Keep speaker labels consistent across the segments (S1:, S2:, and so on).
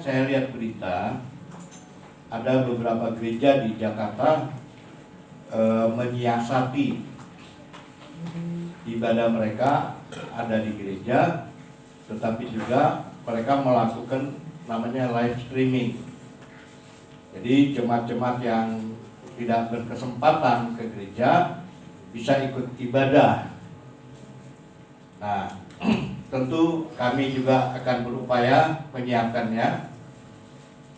S1: saya lihat berita, ada beberapa gereja di Jakarta menyiasati ibadah mereka ada di gereja, tetapi juga mereka melakukan namanya live streaming. Jadi jemaat-jemaat yang tidak berkesempatan ke gereja bisa ikut ibadah. Nah, tentu kami juga akan berupaya menyiapkannya.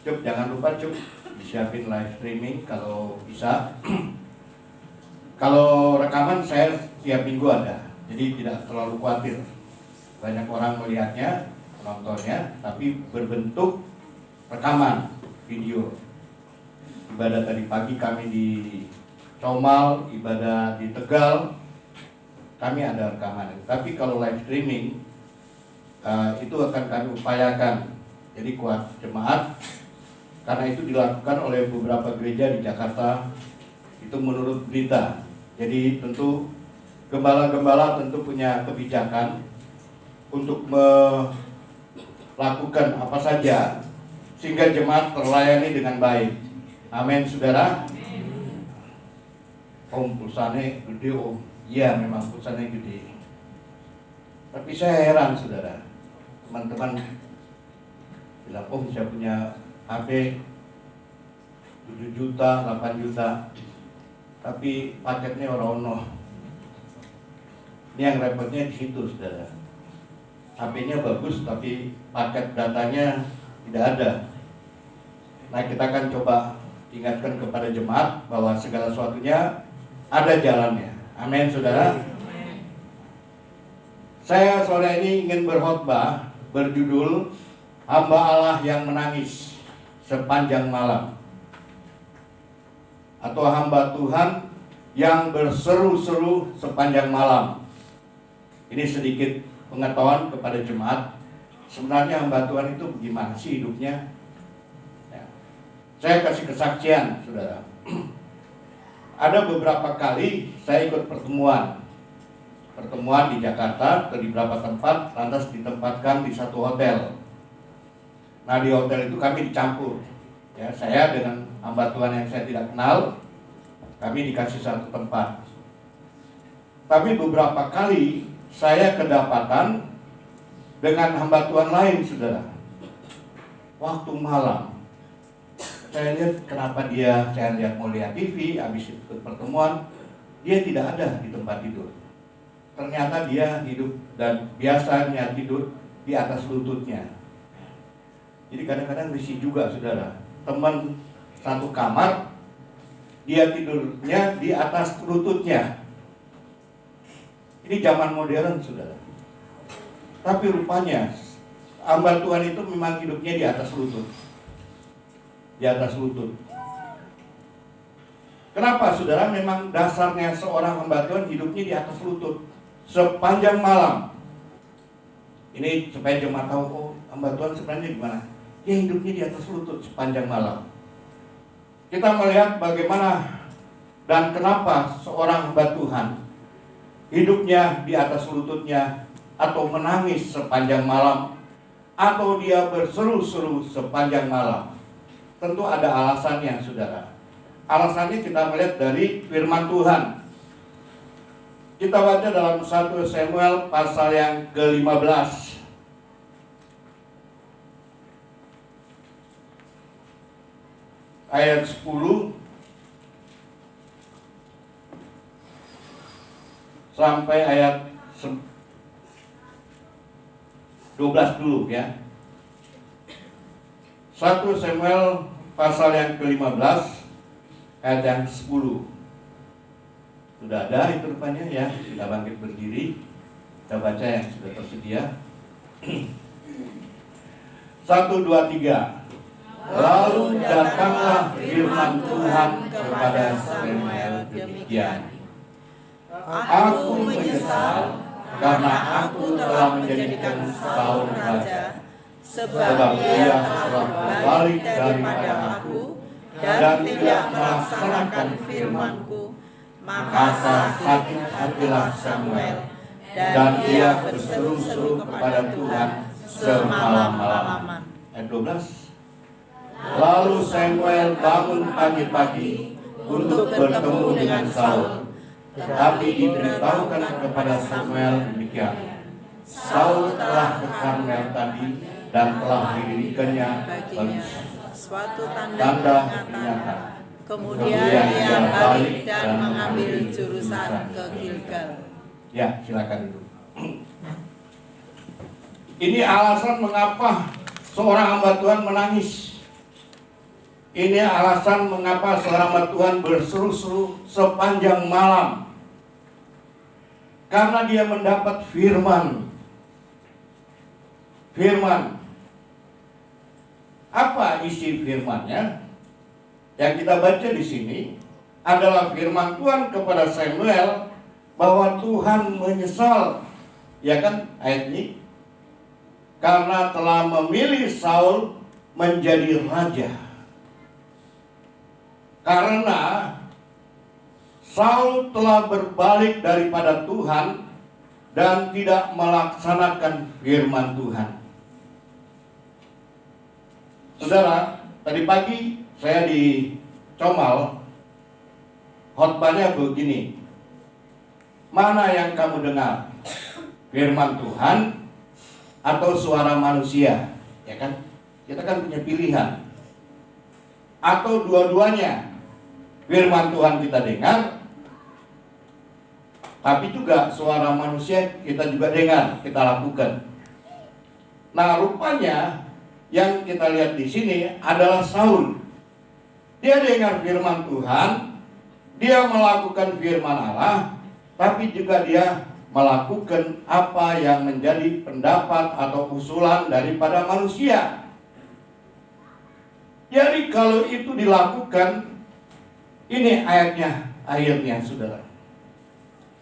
S1: Cuk, jangan lupa Cuk, disiapin live streaming kalau bisa. Kalau rekaman saya tiap minggu ada, jadi tidak terlalu khawatir. Banyak orang melihatnya, menontonnya, tapi berbentuk rekaman video. Ibadah tadi pagi kami di Comal, ibadah di Tegal, kami ada rekaman. Tapi kalau live streaming itu akan kami upayakan. Jadi kuat jemaat, karena itu dilakukan oleh beberapa gereja di Jakarta. Itu menurut berita. Jadi tentu gembala-gembala tentu punya kebijakan untuk melakukan apa saja sehingga jemaat terlayani dengan baik. Amin, saudara. Om, pulsanya gede om. Iya, memang pulsanya gede. Tapi saya heran, saudara. Teman-teman bilang, oh saya punya HP 7 juta, 8 juta. Tapi paketnya orang-orang. Ini yang repotnya di situ, saudara. HP-nya bagus, tapi paket datanya tidak ada. Nah, kita akan coba ingatkan kepada jemaat bahwa segala sesuatunya ada jalannya. Amin, saudara. Saya sore ini ingin berkhotbah berjudul Hamba Allah yang menangis sepanjang malam, atau hamba Tuhan yang berseru-seru sepanjang malam. Ini sedikit pengetahuan kepada jemaat. Sebenarnya hamba Tuhan itu bagaimana sih hidupnya? Ya. Saya kasih kesaksian, saudara. Ada beberapa kali saya ikut pertemuan di Jakarta atau di beberapa tempat, lantas ditempatkan di satu hotel. Nah, di hotel itu kami dicampur. Ya, saya dengan hamba Tuhan yang saya tidak kenal, kami dikasih satu tempat. Tapi beberapa kali saya kedapatan dengan hamba Tuhan lain, saudara. Waktu malam, saya lihat kenapa saya lihat mau lihat TV, habis itu pertemuan, dia tidak ada di tempat tidur. Ternyata dia hidup dan biasanya tidur di atas lututnya. Jadi kadang-kadang risih juga, saudara. Teman satu kamar, dia tidurnya di atas lututnya. Ini zaman modern, saudara. Tapi rupanya hamba Tuhan itu memang hidupnya di atas lutut. Di atas lutut. Kenapa, saudara? Memang dasarnya seorang hamba Tuhan hidupnya di atas lutut sepanjang malam. Ini supaya jemaat tahu, oh, hamba Tuhan sebenarnya gimana? Dia hidupnya di atas lutut sepanjang malam. Kita melihat bagaimana dan kenapa seorang hamba Tuhan hidupnya di atas lututnya, atau menangis sepanjang malam, atau dia berseru-seru sepanjang malam. Tentu ada alasannya, saudara. Alasannya kita melihat dari firman Tuhan. Kita baca dalam 1 Samuel pasal yang ke-15. Ayat 10 sampai ayat 12 dulu ya. 1 Samuel pasal yang ke-15 ayat yang 10. Sudah ada itu rupanya ya. Kita bangkit berdiri. Kita baca yang sudah tersedia. 1, 2, 3. Lalu datanglah firman Tuhan kepada Samuel demikian. Aku menyesal karena aku telah menjadikan Saul raja, sebab ia telah berbalik daripada aku dan tidak melaksanakan firman-Ku. Maka sakit hatilah Samuel, dan ia berseru-seru kepada Tuhan semalam-malaman. Ayat 12. Lalu Samuel bangun pagi-pagi untuk bertemu dengan Saul. Tetapi diberitahukan kepada Samuel demikian, Saul telah ke Karmel tadi dan telah didirikannya bagi
S2: suatu
S1: tanda peringatan.
S2: Kemudian ia balik dan mengambil jurusan ke Gilgal.
S1: Ya, silakan dulu. Ini alasan mengapa seorang hamba Tuhan menangis. Ini alasan mengapa seorang hamba Tuhan berseru-seru sepanjang malam. Karena dia mendapat firman. Firman. Apa isi firmannya? Yang kita baca di sini adalah firman Tuhan kepada Samuel bahwa Tuhan menyesal, ya kan ayat ini, karena telah memilih Saul menjadi raja. Karena Saul telah berbalik daripada Tuhan dan tidak melaksanakan firman Tuhan. Saudara, tadi pagi saya di Comal, khotbahnya begini, mana yang kamu dengar? Firman Tuhan atau suara manusia? Ya kan? Kita kan punya pilihan. Atau dua-duanya. Firman Tuhan kita dengar, tapi juga suara manusia kita juga dengar, kita lakukan. Nah, rupanya yang kita lihat di sini adalah Saul. Dia dengar firman Tuhan, dia melakukan firman Allah, tapi juga dia melakukan apa yang menjadi pendapat atau usulan daripada manusia. Jadi kalau itu dilakukan, ini akhirnya saudara.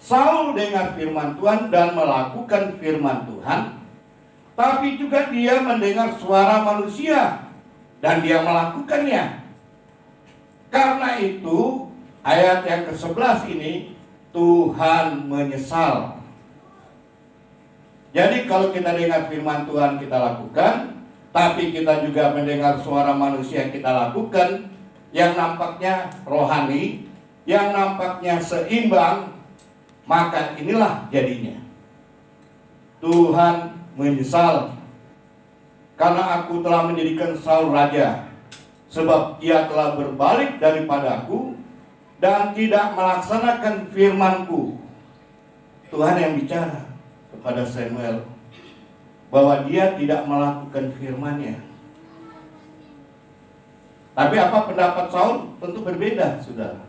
S1: Saul dengar firman Tuhan dan melakukan firman Tuhan, tapi juga dia mendengar suara manusia dan dia melakukannya. Karena itu ayat yang ke-11 ini, Tuhan menyesal. Jadi kalau kita dengar firman Tuhan kita lakukan, tapi kita juga mendengar suara manusia kita lakukan, yang nampaknya rohani, yang nampaknya seimbang, maka inilah jadinya. Tuhan menyesal karena aku telah menjadikan Saul raja, sebab ia telah berbalik daripadaku dan tidak melaksanakan firman-Ku. Tuhan yang bicara kepada Samuel bahwa dia tidak melakukan firman-Nya. Tapi apa pendapat Saul? Tentu berbeda, saudara.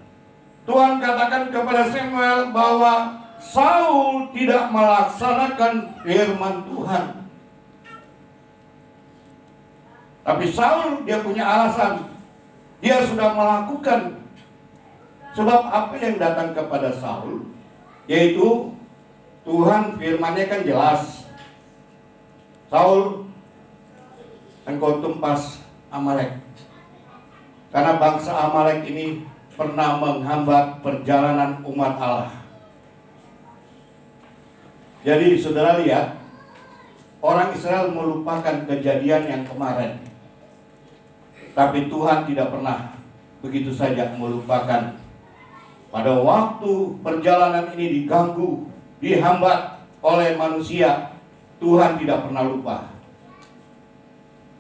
S1: Tuhan katakan kepada Samuel bahwa Saul tidak melaksanakan firman Tuhan. Tapi Saul dia punya alasan. Dia sudah melakukan. Sebab apa yang datang kepada Saul, yaitu Tuhan firman-Nya kan jelas. Saul, engkau tumpas Amalek. Karena bangsa Amalek ini pernah menghambat perjalanan umat Allah. Jadi saudara lihat, orang Israel melupakan kejadian yang kemarin. Tapi Tuhan tidak pernah begitu saja melupakan. Pada waktu perjalanan ini diganggu, dihambat oleh manusia, Tuhan tidak pernah lupa.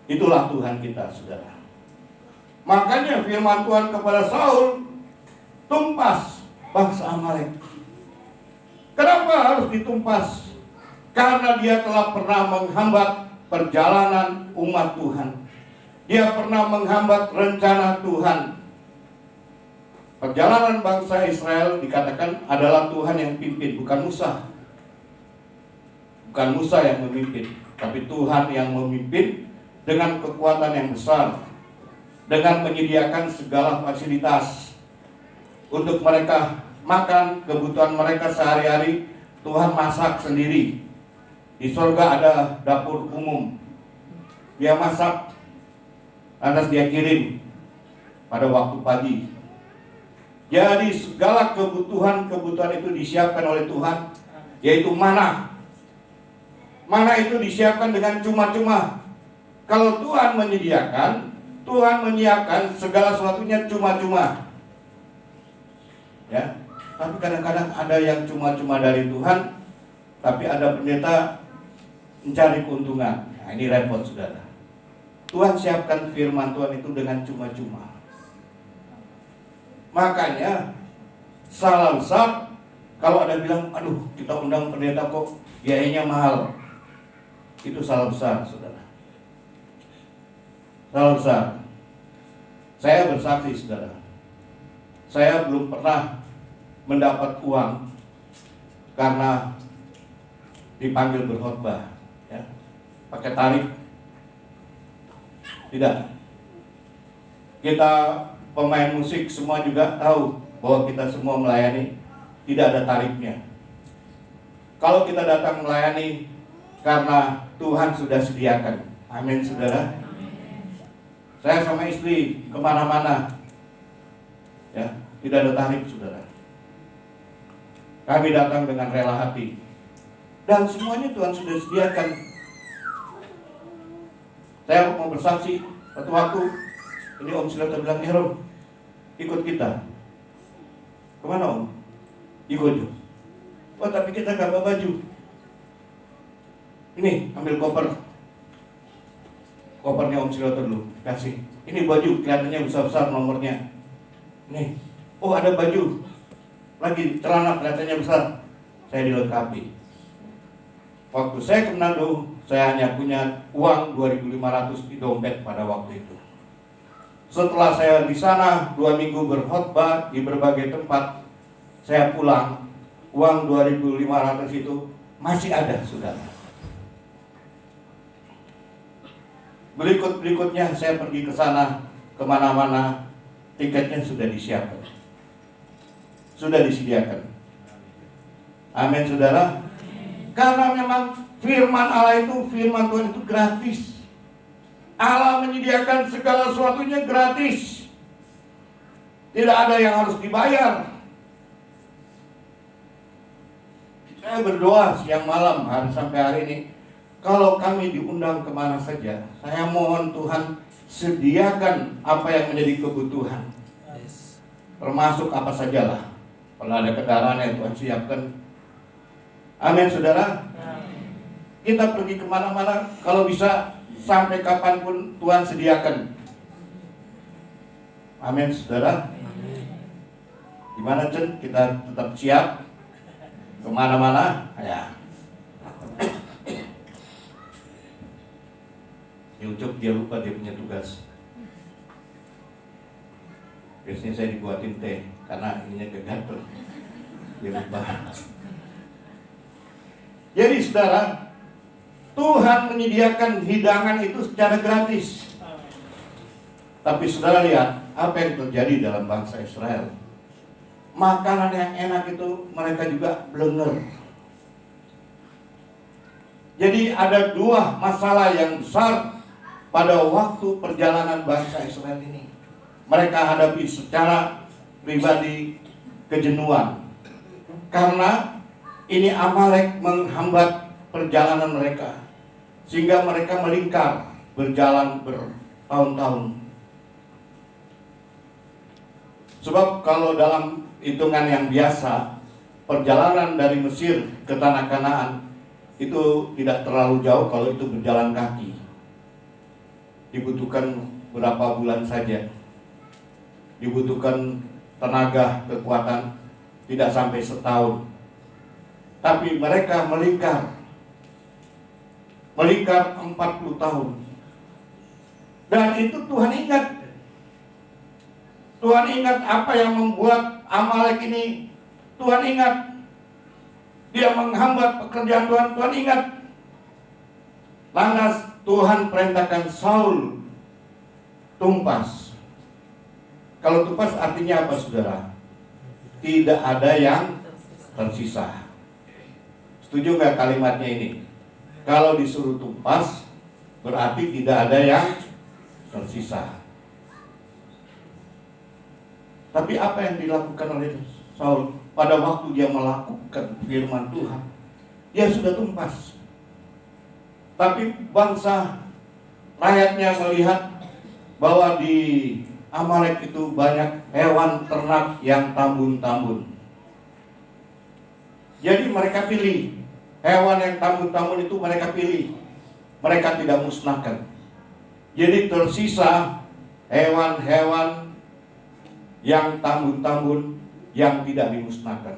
S1: Itulah Tuhan kita, saudara. Makanya firman Tuhan kepada Saul, tumpas bangsa Amalek. Kenapa harus ditumpas? Karena dia telah pernah menghambat perjalanan umat Tuhan. Dia pernah menghambat rencana Tuhan. Perjalanan bangsa Israel dikatakan adalah Tuhan yang pimpin, bukan Musa. Bukan Musa yang memimpin, tapi Tuhan yang memimpin dengan kekuatan yang besar, dengan menyediakan segala fasilitas untuk mereka makan, kebutuhan mereka sehari-hari. Tuhan masak sendiri. Di surga ada dapur umum. Dia masak, lantas dia kirim pada waktu pagi. Jadi segala kebutuhan itu disiapkan oleh Tuhan, yaitu mana. Mana itu disiapkan dengan cuma-cuma. Kalau Tuhan menyediakan, Tuhan menyiapkan segala sesuatunya cuma-cuma. Ya, tapi kadang-kadang ada yang cuma-cuma dari Tuhan, tapi ada pendeta mencari keuntungan. Nah, ini repot, saudara. Tuhan siapkan firman Tuhan itu dengan cuma-cuma. Makanya salah besar kalau ada bilang, aduh kita undang pendeta kok biayanya mahal. Itu salah besar, saudara. Salah besar. Saya bersaksi, saudara. Saya belum pernah mendapat uang karena dipanggil berkhotbah, ya, pakai tarif. Tidak. Kita pemain musik semua juga tahu bahwa kita semua melayani tidak ada tarifnya. Kalau kita datang melayani karena Tuhan sudah sediakan. Amin, saudara. Saya sama istri kemana-mana, ya, tidak ada tarif, saudara. Kami datang dengan rela hati, dan semuanya Tuhan sudah sediakan. Saya mau bersaksi, satu waktu ini Om Silata bilang, Rom, ikut kita. Kemana Om? Di Gojo. Oh tapi kita gak bawa baju. Ini ambil kopernya Om Silata dulu, kasih. Ini baju kelihatannya besar-besar nomornya. Nih, oh ada baju lagi, celana kelihatannya besar. Saya dilengkapi. Waktu saya ke Manado, saya hanya punya uang 2.500 di dompet pada waktu itu. Setelah saya di sana 2 minggu berkhotbah di berbagai tempat, saya pulang, uang 2.500 itu masih ada, saudara. Berikutnya saya pergi ke sana, kemana-mana, tiketnya sudah disiapkan, sudah disediakan. Amin, saudara. Karena memang firman Allah itu, firman Tuhan itu gratis. Allah menyediakan segala sesuatunya gratis. Tidak ada yang harus dibayar. Saya berdoa siang malam hari sampai hari ini, kalau kami diundang kemana saja, saya mohon Tuhan sediakan apa yang menjadi kebutuhan, termasuk apa sajalah. Kalau ada kendaraan yang Tuhan siapkan. Amin, saudara. Kita pergi kemana-mana, kalau bisa sampai kapanpun Tuhan sediakan. Amin, saudara. Gimana Cen? Kita tetap siap kemana-mana, ya. Ucup dia lupa dia punya tugas. Biasanya saya dibuatin teh karena ininya kegantung. Dia lupa. Jadi saudara, Tuhan menyediakan hidangan itu secara gratis. Tapi saudara lihat apa yang terjadi dalam bangsa Israel. Makanan yang enak itu mereka juga blenger. Jadi ada 2 masalah yang besar pada waktu perjalanan bangsa Israel ini. Mereka hadapi secara pribadi kejenuhan. Karena ini Amalek menghambat perjalanan mereka, sehingga mereka melingkar berjalan bertahun-tahun. Sebab kalau dalam hitungan yang biasa, perjalanan dari Mesir ke tanah Kanaan itu tidak terlalu jauh kalau itu berjalan kaki. Dibutuhkan berapa bulan saja. Dibutuhkan tenaga, kekuatan tidak sampai setahun. Tapi mereka melingkar 40 tahun. Dan itu Tuhan ingat. Tuhan ingat apa yang membuat Amalek ini. Tuhan ingat. Dia menghambat pekerjaan Tuhan. Tuhan ingat. Lantas Tuhan perintahkan Saul tumpas. Kalau tumpas artinya apa, saudara? Tidak ada yang tersisa. Setuju nggak kalimatnya ini? Kalau disuruh tumpas, berarti tidak ada yang tersisa. Tapi apa yang dilakukan oleh Saul pada waktu dia melakukan firman Tuhan? Dia sudah tumpas. Tapi bangsa rakyatnya melihat bahwa di Amalek itu banyak hewan ternak yang tambun-tambun. Jadi mereka pilih hewan yang tambun-tambun itu, mereka pilih, mereka tidak musnahkan. Jadi tersisa hewan-hewan yang tambun-tambun yang tidak dimusnahkan.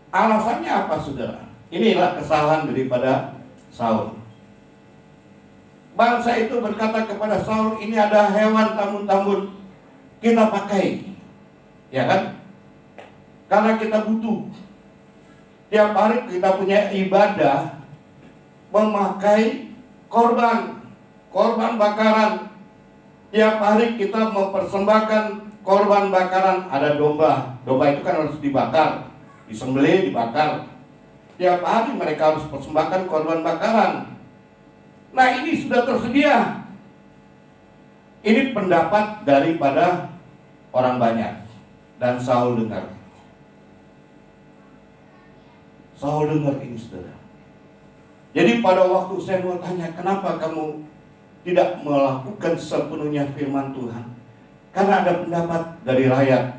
S1: Alasannya apa, saudara? Inilah kesalahan daripada Saul. Bangsa itu berkata kepada Saul, ini ada hewan tambun-tambun, kita pakai, ya kan? Karena kita butuh. Tiap hari kita punya ibadah memakai korban bakaran. Tiap hari kita mempersembahkan korban bakaran. Ada domba itu kan harus dibakar, disembelih, dibakar. Tiap hari mereka harus persembahkan korban bakaran. Nah, ini sudah tersedia. Ini pendapat daripada orang banyak. Dan Saul dengar. Saul dengar ini, saudara. Jadi pada waktu saya mau tanya, kenapa kamu tidak melakukan sepenuhnya firman Tuhan? Karena ada pendapat dari rakyat,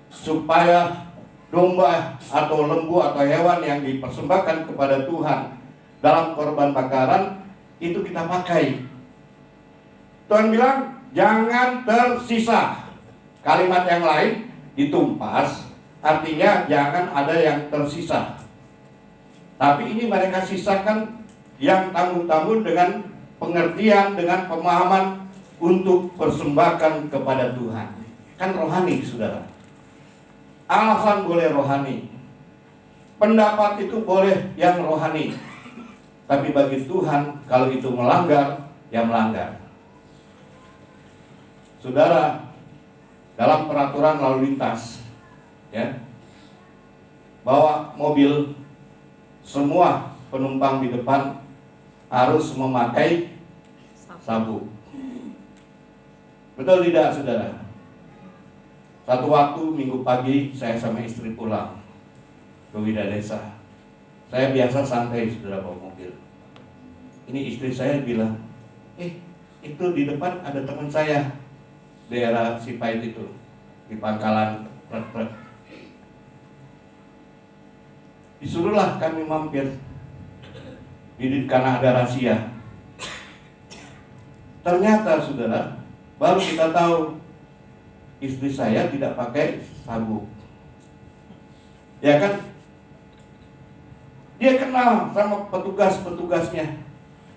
S1: supaya domba atau lembu atau hewan yang dipersembahkan kepada Tuhan dalam korban bakaran itu kita pakai. Tuhan bilang, jangan tersisa. Kalimat yang lain, ditumpas, artinya jangan ada yang tersisa. Tapi ini mereka sisakan yang tambun-tambun dengan pengertian, dengan pemahaman untuk persembahkan kepada Tuhan. Kan rohani, saudara. Alasan boleh rohani, pendapat itu boleh yang rohani. Tapi bagi Tuhan, kalau itu melanggar, ya melanggar. Saudara, dalam peraturan lalu lintas, ya, bahwa mobil, semua penumpang di depan harus memakai sabuk. Betul tidak, saudara? Satu waktu minggu pagi saya sama istri pulang ke Widadesa. Saya biasa santai, saudara, bawa mobil. Ini istri saya bilang, itu di depan ada teman saya, daerah Sipait itu, di Pangkalan truk. Disuruhlah kami mampir karena ada rahasia. Ternyata, saudara, baru kita tahu istri saya tidak pakai sabuk. Ya kan? Dia kenal sama petugas-petugasnya.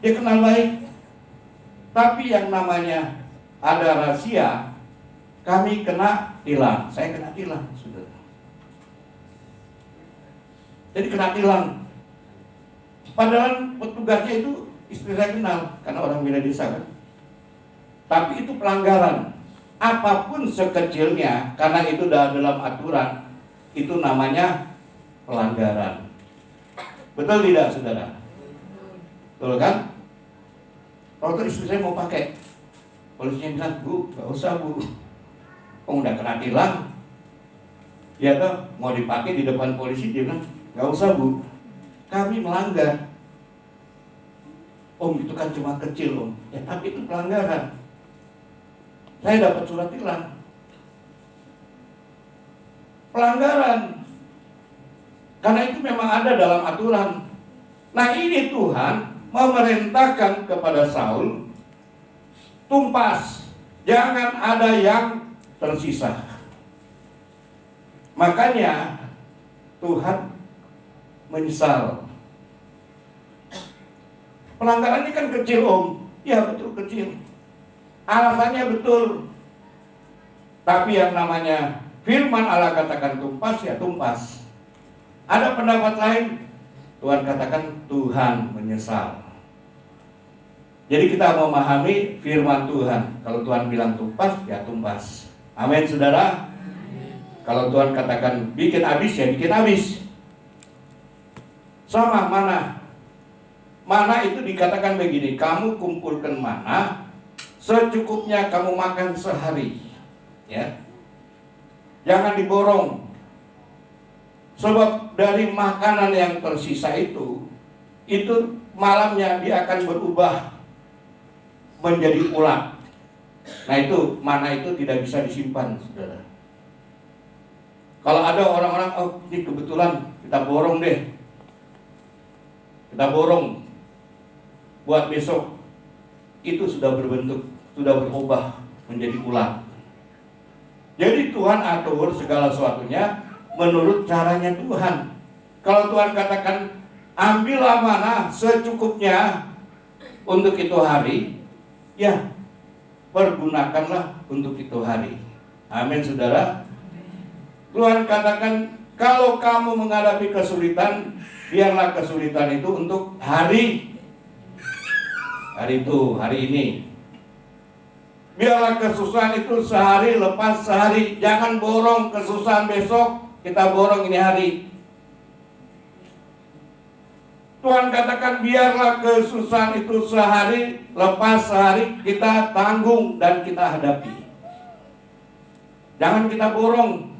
S1: Dia kenal baik. Tapi yang namanya ada rahasia, kami kena tilang. Saya kena tilang, saudara. Jadi kena tilang. Padahal petugasnya itu istri saya kenal, karena orang Widadesa kan. Tapi itu pelanggaran. Apapun sekecilnya, karena itu dalam aturan, itu namanya pelanggaran. Betul tidak, saudara? Betul kan? Kalau istri saya mau pakai, polisinya bilang, Bu, gak usah, Bu. Oh, udah kena tilang. Ya toh, mau dipakai di depan polisi, dia bilang, gak usah, Bu, kami melanggar. Om, itu kan cuma kecil, Om. Ya, tapi itu pelanggaran. Saya dapat surat tilang. Pelanggaran. Karena itu memang ada dalam aturan. Nah, ini Tuhan memerintahkan kepada Saul, tumpas, jangan ada yang tersisa. Makanya Tuhan menyesal. Pelanggarannya kan kecil, Om. Ya, betul, kecil. Alasannya betul. Tapi yang namanya firman Allah katakan tumpas, ya tumpas. Ada pendapat lain, Tuhan katakan Tuhan menyesal. Jadi kita memahami firman Tuhan. Kalau Tuhan bilang tumpas, ya tumpas. Amin, saudara. Kalau Tuhan katakan bikin habis, ya bikin habis. Sama mana? Mana itu dikatakan begini, kamu kumpulkan mana secukupnya kamu makan sehari, ya. Jangan diborong. Sebab dari makanan yang tersisa itu malamnya dia akan berubah menjadi ulat. Nah itu, mana itu tidak bisa disimpan, saudara. Kalau ada orang-orang, oh ini kebetulan kita borong deh, kita borong buat besok, itu sudah berbentuk, sudah berubah menjadi ulat. Jadi Tuhan atur segala sesuatunya menurut caranya Tuhan. Kalau Tuhan katakan ambillah mana secukupnya untuk itu hari, ya pergunakanlah untuk itu hari. Amin, saudara. Tuhan katakan kalau kamu menghadapi kesulitan, biarlah kesulitan itu untuk hari itu, hari ini. Biarlah kesusahan itu sehari lepas sehari. Jangan borong kesusahan besok, kita borong ini hari. Tuhan katakan biarlah kesusahan itu sehari lepas sehari, kita tanggung dan kita hadapi. Jangan kita borong.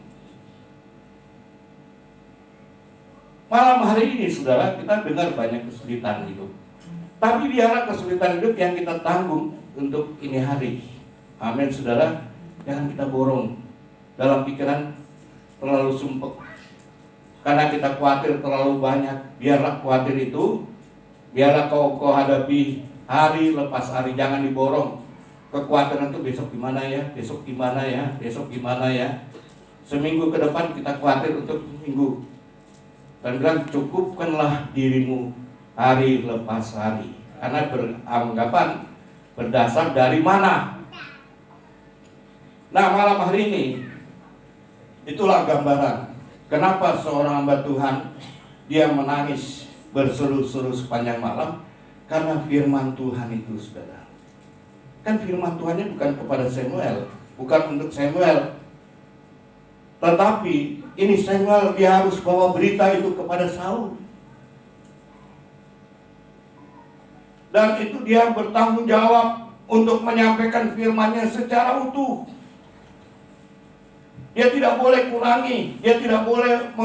S1: Malam hari ini, saudara, kita dengar banyak kesulitan hidup. Tapi biarlah kesulitan hidup yang kita tanggung untuk ini hari. Amin, saudara. Jangan kita borong dalam pikiran terlalu sumpek. Karena kita khawatir terlalu banyak. Biarlah khawatir itu, biarlah kau hadapi hari lepas hari. Jangan diborong. Kekhawatiran itu besok gimana ya, besok gimana ya, besok gimana ya. Seminggu ke depan kita khawatir untuk minggu. Dan bilang cukupkanlah dirimu hari lepas hari. Karena beranggapan berdasar dari mana. Nah malam hari ini, itulah gambaran kenapa seorang hamba Tuhan dia menangis berseru-seru sepanjang malam. Karena firman Tuhan itu, saudara. Kan firman Tuhannya bukan kepada Samuel, bukan untuk Samuel. Tetapi ini Samuel, dia harus bawa berita itu kepada Saul. Dan itu dia bertanggung jawab untuk menyampaikan firman-Nya secara utuh. Dia tidak boleh kurangi, dia tidak boleh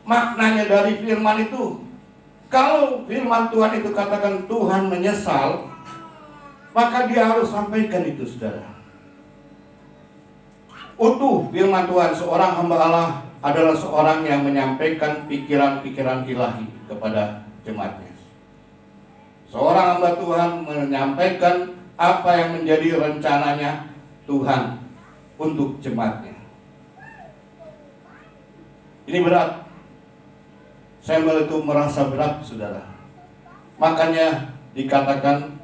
S1: maknanya dari firman itu. Kalau firman Tuhan itu katakan Tuhan menyesal, maka dia harus sampaikan itu, saudara. Utuh firman Tuhan. Seorang hamba Allah adalah seorang yang menyampaikan pikiran-pikiran ilahi kepada jemaatnya. Seorang hamba Tuhan menyampaikan apa yang menjadi rencananya Tuhan untuk jemaatnya. Ini berat. Samuel itu merasa berat, saudara. Makanya dikatakan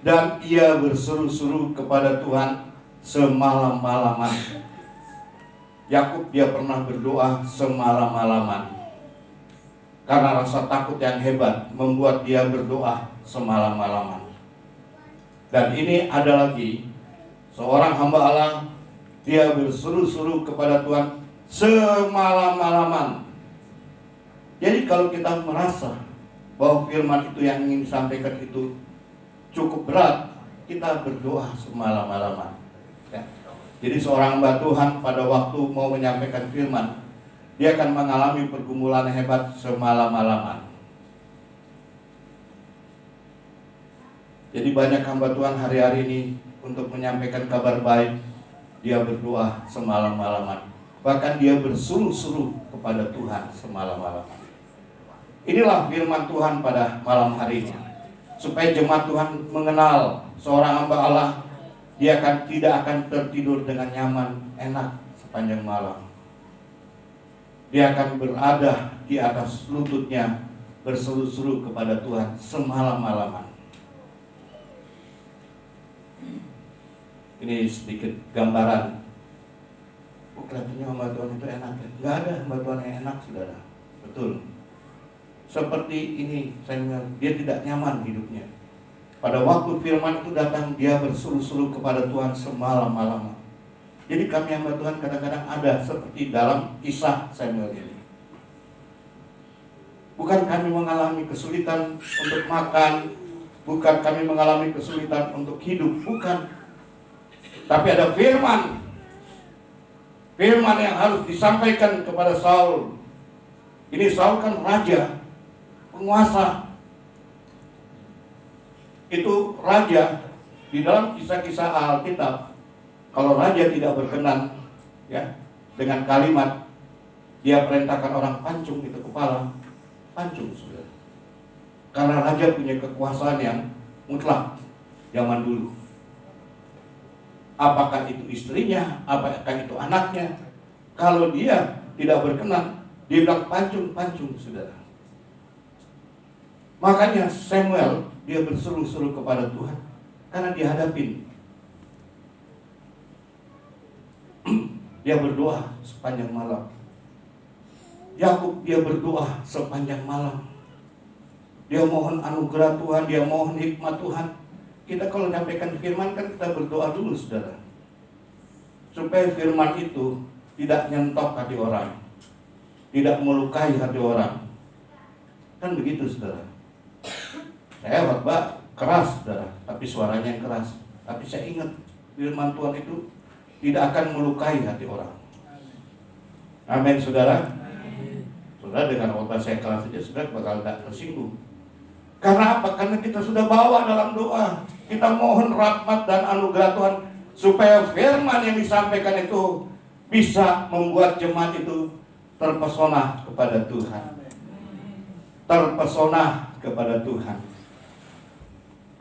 S1: dan ia berseru-seru kepada Tuhan semalam-malaman. Yakub dia pernah berdoa semalam-malaman. Karena rasa takut yang hebat membuat dia berdoa semalam-malaman. Dan ini ada lagi seorang hamba Allah, dia berseru-seru kepada Tuhan semalam-malaman. Jadi kalau kita merasa bahwa firman itu yang ingin disampaikan itu cukup berat, kita berdoa semalam-malaman. Ya. Jadi seorang hamba Tuhan pada waktu mau menyampaikan firman, dia akan mengalami pergumulan hebat semalam-malaman. Jadi banyak hamba Tuhan hari-hari ini untuk menyampaikan kabar baik, dia berdoa semalam-malaman. Bahkan dia berseru-seru kepada Tuhan semalam-malaman. Inilah firman Tuhan pada malam hari ini. Supaya jemaat Tuhan mengenal seorang hamba Allah, dia tidak akan tertidur dengan nyaman, enak sepanjang malam. Dia akan berada di atas lututnya, berseru-seru kepada Tuhan semalam-malaman. Ini sedikit gambaran. Kelihatannya hamba Tuhan itu enak ya? Nggak ada hamba Tuhan yang enak, saudara. Betul. Seperti ini, dia tidak nyaman hidupnya. Pada waktu firman itu datang, dia berseru-seru kepada Tuhan semalam-malaman. Jadi kami hamba Tuhan kadang-kadang ada seperti dalam kisah Samuel ini. Bukan kami mengalami kesulitan untuk makan, bukan kami mengalami kesulitan untuk hidup, bukan. Tapi ada firman yang harus disampaikan kepada Saul. Ini Saul kan raja, penguasa. Itu raja Di dalam kisah-kisah Alkitab, kalau raja tidak berkenan ya dengan kalimat, dia perintahkan orang pancung itu kepala, pancung saudara. Karena raja punya kekuasaan yang mutlak zaman dulu. Apakah itu istrinya, apakah itu anaknya, kalau dia tidak berkenan, dia bilang pancung, saudara. Makanya Samuel dia berseru-seru kepada Tuhan karena dihadapin. Dia berdoa sepanjang malam. Yakub dia berdoa sepanjang malam. Dia mohon anugerah Tuhan, dia mohon hikmat Tuhan. Kita kalau menyampaikan firman kan kita berdoa dulu saudara, supaya firman itu tidak nyentok hati orang, tidak melukai hati orang. Kan begitu saudara. Saya khotbah keras saudara, tapi suaranya yang keras. Tapi saya ingat firman Tuhan itu tidak akan melukai hati orang. Amin saudara. Saudara dengan khotbah saya keras saja saudara bakal tak tersinggung. Karena apa? Karena kita sudah bawa dalam doa. Kita mohon rahmat dan anugerah Tuhan supaya firman yang disampaikan itu bisa membuat jemaat itu terpesona kepada Tuhan. Terpesona kepada Tuhan.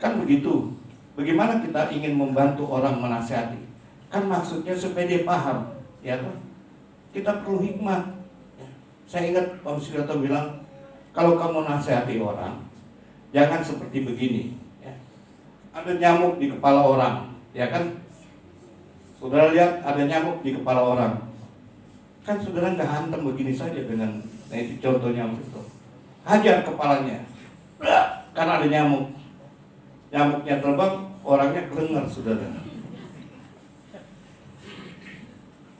S1: Kan begitu. Bagaimana kita ingin membantu orang menasihati? Kan maksudnya supaya dia paham, ya kan? Kita perlu hikmat. Saya ingat Om Sudarto bilang, kalau kamu nasihati orang, jangan seperti begini. Ya. Ada nyamuk di kepala orang, ya kan? Saudara lihat ada nyamuk di kepala orang. Kan saudara nggak hantam begini saja dengan, nah itu contoh nyamuk itu. Hajar kepalanya, karena ada nyamuk. Nyamuknya terbang, orangnya kelengar saudara.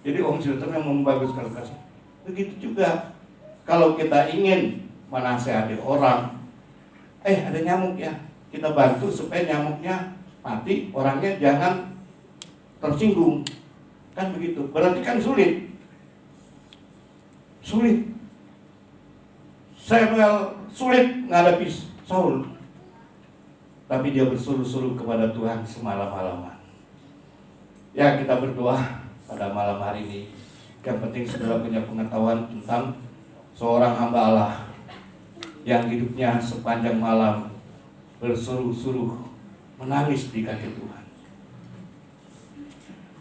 S1: Jadi Om Sudarto yang membaguskan kasih. Begitu juga kalau kita ingin menasehati orang, ada nyamuk ya, kita bantu supaya nyamuknya mati, orangnya jangan tersinggung. Kan begitu. Berarti kan sulit. Samuel sulit menghadapi Saul. Tapi dia berseru-seru kepada Tuhan semalam-malaman. Ya, kita berdoa pada malam hari ini. Yang penting saudara punya pengetahuan tentang seorang hamba Allah yang hidupnya sepanjang malam berseru-seru menangis di kaki Tuhan.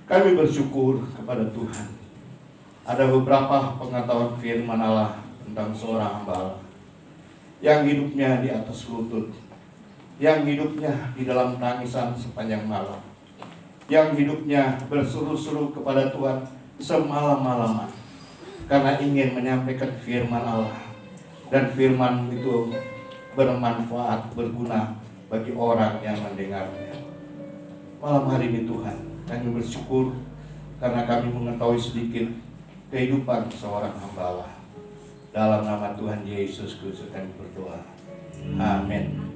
S1: Kami bersyukur kepada Tuhan. Ada beberapa pengetahuan firman Allah tentang seorang hamba Allah yang hidupnya di atas lutut, yang hidupnya di dalam tangisan sepanjang malam, yang hidupnya berseru-seru kepada Tuhan semalam-malaman karena ingin menyampaikan firman Allah, dan firman itu bermanfaat, berguna bagi orang yang mendengarnya. Malam hari ini Tuhan, kami bersyukur karena kami mengetahui sedikit kehidupan seorang hamba Allah. Dalam nama Tuhan Yesus Kristus kami berdoa. Amin.